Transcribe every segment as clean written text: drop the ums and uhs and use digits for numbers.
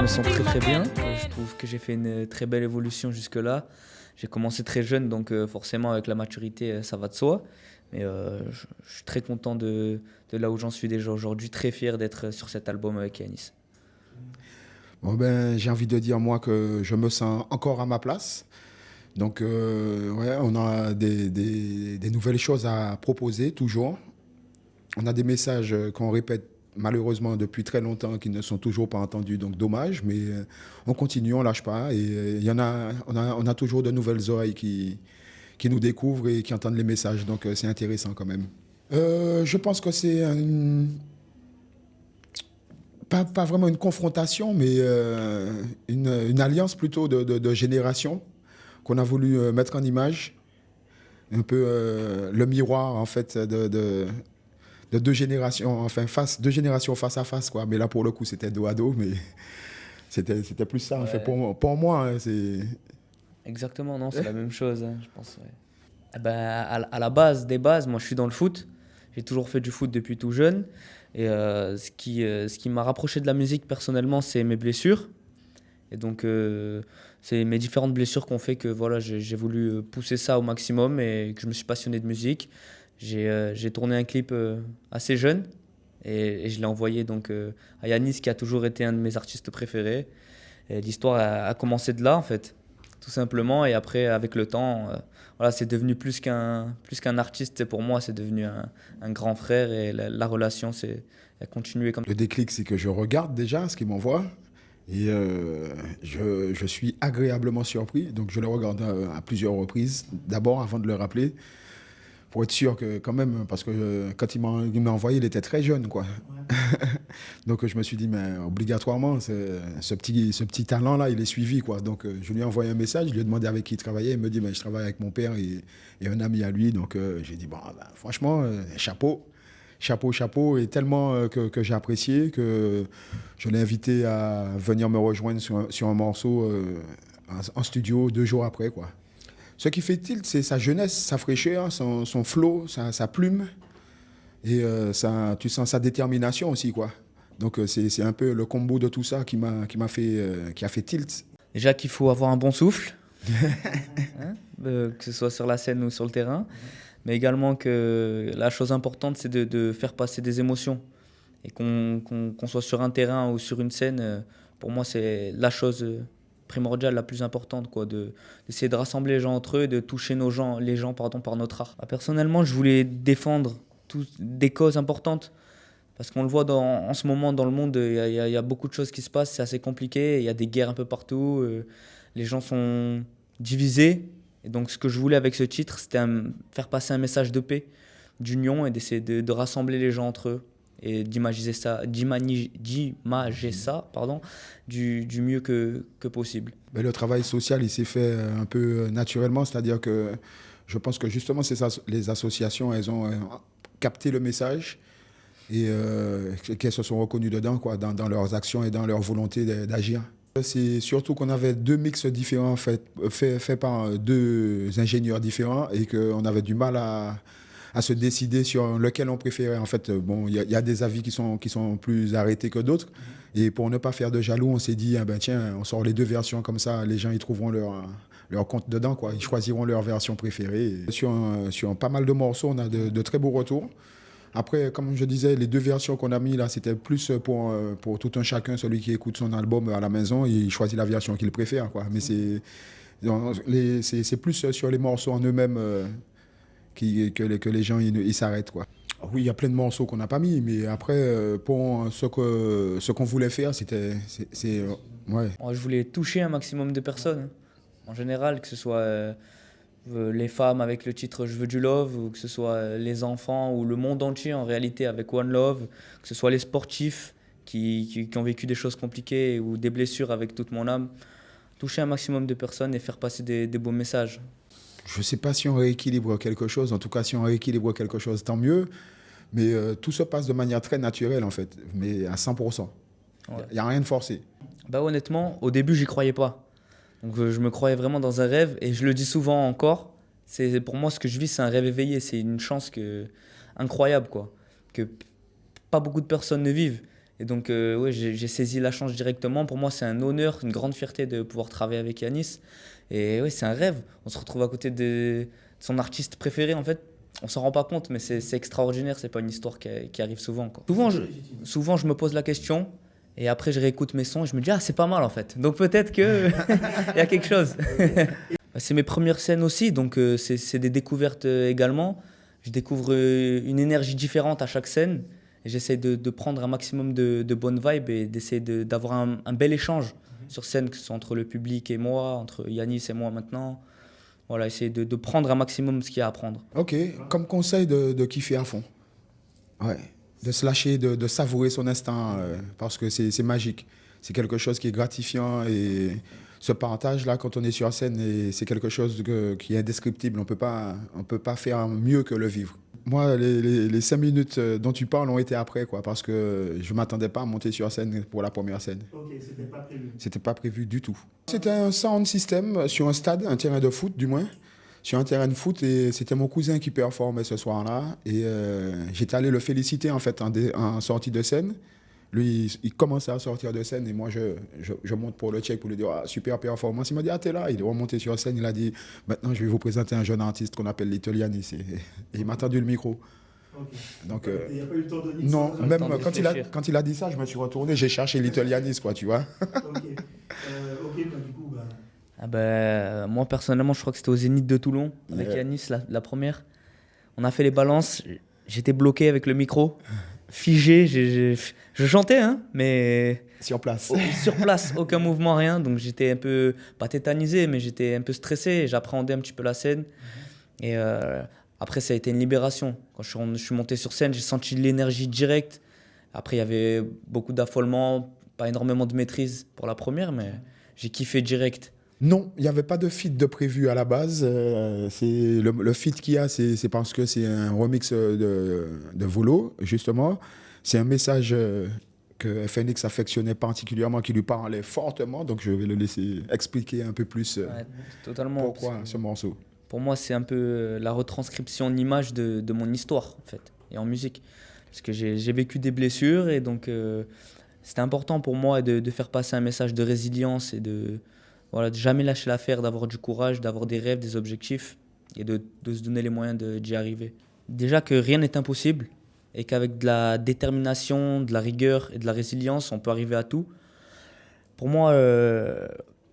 sens très très bien. Je trouve que j'ai fait une très belle évolution jusque-là. J'ai commencé très jeune, donc forcément avec la maturité, ça va de soi. Mais je suis très content de là où j'en suis déjà aujourd'hui, très fier d'être sur cet album avec Yanis. Bon ben, j'ai envie de dire moi que je me sens encore à ma place. Donc ouais, on a des nouvelles choses à proposer toujours. On a des messages qu'on répète malheureusement depuis très longtemps qui ne sont toujours pas entendus, donc dommage, mais on continue, on lâche pas. Et il y en a, on a toujours de nouvelles oreilles qui nous découvrent et qui entendent les messages, donc c'est intéressant quand même. Je pense que c'est pas vraiment une confrontation, mais une alliance plutôt de générations qu'on a voulu mettre en image. Un peu le miroir, en fait, de deux générations, enfin, deux générations face à face, quoi. Mais là, pour le coup, c'était dos à dos, mais c'était plus ça, en fait, Ouais, pour moi. Hein, c'est... exactement, non, c'est la même chose, hein, je pense. Ouais. Eh ben, à la base des bases, moi je suis dans le foot. J'ai toujours fait du foot depuis tout jeune. Et ce qui m'a rapproché de la musique personnellement, c'est mes blessures. Et donc, c'est mes différentes blessures qui ont fait que voilà, j'ai voulu pousser ça au maximum et que je me suis passionné de musique. J'ai tourné un clip assez jeune et je l'ai envoyé donc, à Yanis, qui a toujours été un de mes artistes préférés. Et l'histoire a commencé de là, en fait, tout simplement. Et après, avec le temps, voilà, c'est devenu plus qu'un artiste. Pour moi, c'est devenu un grand frère et la relation a continué comme Le déclic, c'est que je regarde déjà ce qu'il m'envoie et je suis agréablement surpris. Donc, je le regarde à plusieurs reprises, d'abord avant de le rappeler, pour être sûr que quand même, parce que quand il m'a envoyé, il était très jeune, quoi. Donc je me suis dit, mais obligatoirement, ce petit talent-là, il est suivi, quoi. Donc je lui ai envoyé un message, je lui ai demandé avec qui il travaillait. Il me dit, mais je travaille avec mon père et un ami à lui. Donc j'ai dit, bon, ben, franchement, chapeau. Chapeau, chapeau, et tellement que j'ai apprécié que je l'ai invité à venir me rejoindre sur un morceau en studio 2 jours après, quoi. Ce qui fait tilt, c'est sa jeunesse, sa fraîcheur, son flow, sa plume. Et tu sens sa détermination aussi, quoi. Donc c'est un peu le combo de tout ça qui a fait tilt. déjà qu'il faut avoir un bon souffle, hein, que ce soit sur la scène ou sur le terrain, mais également que la chose importante, c'est de faire passer des émotions. Et qu'on soit sur un terrain ou sur une scène, pour moi, c'est la chose primordiale, la plus importante, quoi, d'essayer de rassembler les gens entre eux et de toucher les gens pardon, par notre art. Personnellement, je voulais défendre des causes importantes. Parce qu'on le voit en ce moment dans le monde, il y a beaucoup de choses qui se passent, c'est assez compliqué, il y a des guerres un peu partout, les gens sont divisés. Et donc ce que je voulais avec ce titre, c'était faire passer un message de paix, d'union et d'essayer de rassembler les gens entre eux et d'imager ça pardon, du mieux que possible. Mais le travail social, il s'est fait un peu naturellement, c'est-à-dire que je pense que justement, les associations, elles ont capté le message et qu'elles se sont reconnues dedans, quoi, dans leurs actions et dans leur volonté d'agir. C'est surtout qu'on avait deux mix différents faits par deux ingénieurs différents et qu'on avait du mal à se décider sur lequel on préférait. En fait, bon, il y a des avis qui sont plus arrêtés que d'autres. Et pour ne pas faire de jaloux, on s'est dit, ah ben tiens, on sort les deux versions comme ça, les gens ils trouveront leur compte dedans, quoi. Ils choisiront leur version préférée. Et sur pas mal de morceaux, on a de très beaux retours. Après, comme je disais, les deux versions qu'on a mis là, c'était plus pour tout un chacun, celui qui écoute son album à la maison, il choisit la version qu'il préfère, quoi. Mais c'est plus sur les morceaux en eux-mêmes que les gens ils s'arrêtent, quoi. Oui, il y a plein de morceaux qu'on n'a pas mis, mais après, pour ce qu'on voulait faire, ouais. Moi, je voulais toucher un maximum de personnes, hein. En général, que ce soit les femmes avec le titre Je veux du love, ou que ce soit les enfants ou le monde entier en réalité avec One Love, que ce soit les sportifs qui ont vécu des choses compliquées ou des blessures avec toute mon âme. Toucher un maximum de personnes et faire passer des beaux messages. Je ne sais pas si on rééquilibre quelque chose. En tout cas, si on rééquilibre quelque chose, tant mieux. Mais tout se passe de manière très naturelle, en fait. Mais à 100%. Il Ouais. n'y a rien de forcé. Bah honnêtement, au début, j'y croyais pas. Donc je me croyais vraiment dans un rêve et je le dis souvent encore. Pour moi ce que je vis, c'est un rêve éveillé, c'est une chance incroyable quoi, que pas beaucoup de personnes ne vivent. Et donc, ouais, j'ai saisi la chance directement. Pour moi, c'est un honneur, une grande fierté de pouvoir travailler avec Yanis. Et ouais, c'est un rêve. On se retrouve à côté de son artiste préféré, en fait. On s'en rend pas compte, mais c'est extraordinaire. C'est pas une histoire qui arrive souvent, quoi. Souvent, je me pose la question. Et après, je réécoute mes sons et je me dis, ah, c'est pas mal, en fait. Donc, peut-être qu'il y a quelque chose. C'est mes premières scènes aussi. Donc, c'est des découvertes également. Je découvre une énergie différente à chaque scène. Et j'essaie de prendre un maximum de bonnes vibes et d'essayer d'avoir un bel échange sur scène, que ce soit entre le public et moi, entre Yanis et moi maintenant. Voilà, essayer de prendre un maximum ce qu'il y a à prendre. Ok, comme conseil de kiffer à fond. Ouais, de se lâcher, de savourer son instant, parce que c'est magique. C'est quelque chose qui est gratifiant et ce partage-là, quand on est sur scène, c'est quelque chose qui est indescriptible. On peut pas faire mieux que le vivre. Moi, les 5 minutes dont tu parles ont été après, quoi, parce que je ne m'attendais pas à monter sur scène pour la première scène. Ok, c'était pas prévu. C'était pas prévu du tout. C'était un sound system sur un stade, un terrain de foot du moins. Sur un terrain de foot, et c'était mon cousin qui performait ce soir-là. Et j'étais allé le féliciter en fait en sortie de scène. Lui, il commençait à sortir de scène et moi, je monte pour le check pour lui dire ah, super performance. Il m'a dit ah, t'es là. Il est remonté sur scène. Il a dit maintenant, je vais vous présenter un jeune artiste qu'on appelle Little Yanis. Et il m'a tendu le micro. Okay. Donc, il n'y a pas eu le temps de non, ça, même quand il a dit ça, je me suis retourné, j'ai cherché Little Yanis, quoi, tu vois. Ok, du coup, Ah bah, moi, personnellement, je crois que c'était au Zénith de Toulon, avec Yanis, la première. On a fait les balances. J'étais bloqué avec le micro, figé. Je chantais, hein, mais Sur place. sur place, aucun mouvement, rien. Donc j'étais un peu, pas tétanisé, mais j'étais un peu stressé. J'appréhendais un petit peu la scène. Et après, ça a été une libération. Quand je suis monté sur scène, j'ai senti l'énergie directe. Après, il y avait beaucoup d'affolement, pas énormément de maîtrise pour la première, mais j'ai kiffé direct. Non, il n'y avait pas de feat de prévu à la base. C'est le feat qu'il y a, c'est parce que c'est un remix de Volo, justement. C'est un message que FNX affectionnait particulièrement, qui lui parlait fortement. Donc, je vais le laisser expliquer un peu plus Ouais, totalement. pourquoi ce morceau. Pour moi, c'est un peu la retranscription en image de mon histoire, en fait, et en musique. Parce que j'ai vécu des blessures, et donc c'était important pour moi de faire passer un message de résilience et de jamais lâcher l'affaire, d'avoir du courage, d'avoir des rêves, des objectifs, et de se donner les moyens d'y arriver. Déjà que rien n'est impossible, et qu'avec de la détermination, de la rigueur et de la résilience, on peut arriver à tout. Pour moi,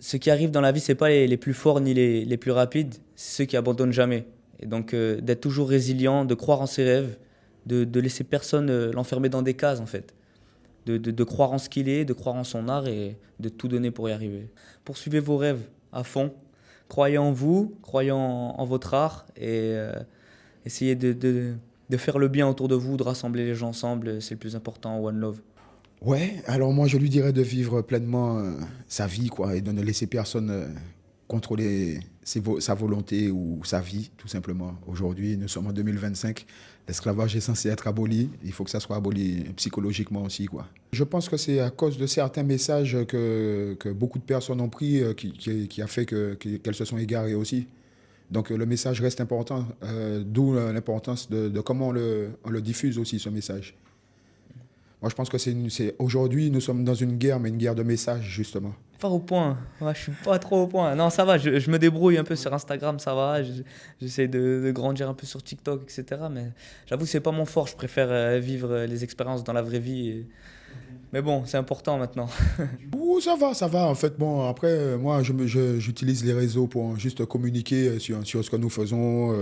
ceux qui arrivent dans la vie, ce n'est pas les plus forts ni les plus rapides, c'est ceux qui abandonnent jamais. Et donc, d'être toujours résilient, de croire en ses rêves, de laisser personne l'enfermer dans des cases, en fait. De croire en ce qu'il est, de croire en son art et de tout donner pour y arriver. Poursuivez vos rêves à fond. Croyez en vous, croyez en votre art et essayez de faire le bien autour de vous, de rassembler les gens ensemble. C'est le plus important, One Love. Ouais, alors moi, je lui dirais de vivre pleinement sa vie, quoi, et de ne laisser personne contrôler sa volonté ou sa vie, tout simplement. Aujourd'hui, nous sommes en 2025. L'esclavage est censé être aboli. Il faut que ça soit aboli psychologiquement aussi, quoi. Je pense que c'est à cause de certains messages que beaucoup de personnes ont pris qui a fait qu'elles se sont égarées aussi. Donc le message reste important, d'où l'importance de comment on le diffuse aussi, ce message. Moi, je pense que aujourd'hui, nous sommes dans une guerre, mais une guerre de messages, justement. Pas au point. Ouais, je suis pas trop au point. Non, ça va. Je me débrouille un peu sur Instagram, ça va. J'essaie de grandir un peu sur TikTok, etc. Mais j'avoue que c'est pas mon fort. Je préfère vivre les expériences dans la vraie vie. Mais bon, c'est important maintenant. Ouh, ça va. En fait, bon, après, moi, j'utilise les réseaux pour juste communiquer sur ce que nous faisons.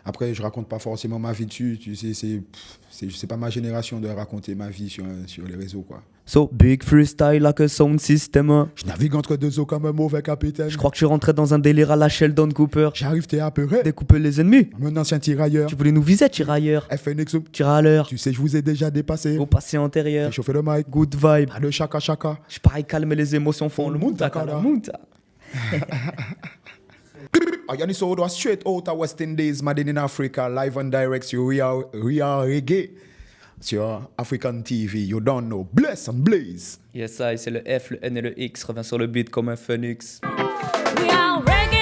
Après, je raconte pas forcément ma vie dessus. Tu sais, c'est pas ma génération de raconter ma vie sur les réseaux, quoi. So, big freestyle like a sound system. Je navigue entre deux eaux comme un mauvais capitaine. Je crois que je suis rentré dans un délire à la Sheldon Cooper. J'arrive, t'es apeuré. Découper les ennemis. Un ancien tirailleur. Tu voulais nous viser, tirailleur. FNX, Tire à l'heure. tu sais, je vous ai déjà dépassé. Au passé antérieur. Fais chauffer le mic. Good vibe. Pas de chaka. Je parie calmer les émotions font le munta. Yanis Odo straight out of West Indies, made in Africa, live and direct sur Real Reggae. Sur African TV, you don't know. Bless and blaze. Yes, c'est le F, le N et le X. Revient sur le beat comme un phoenix. We are reggae.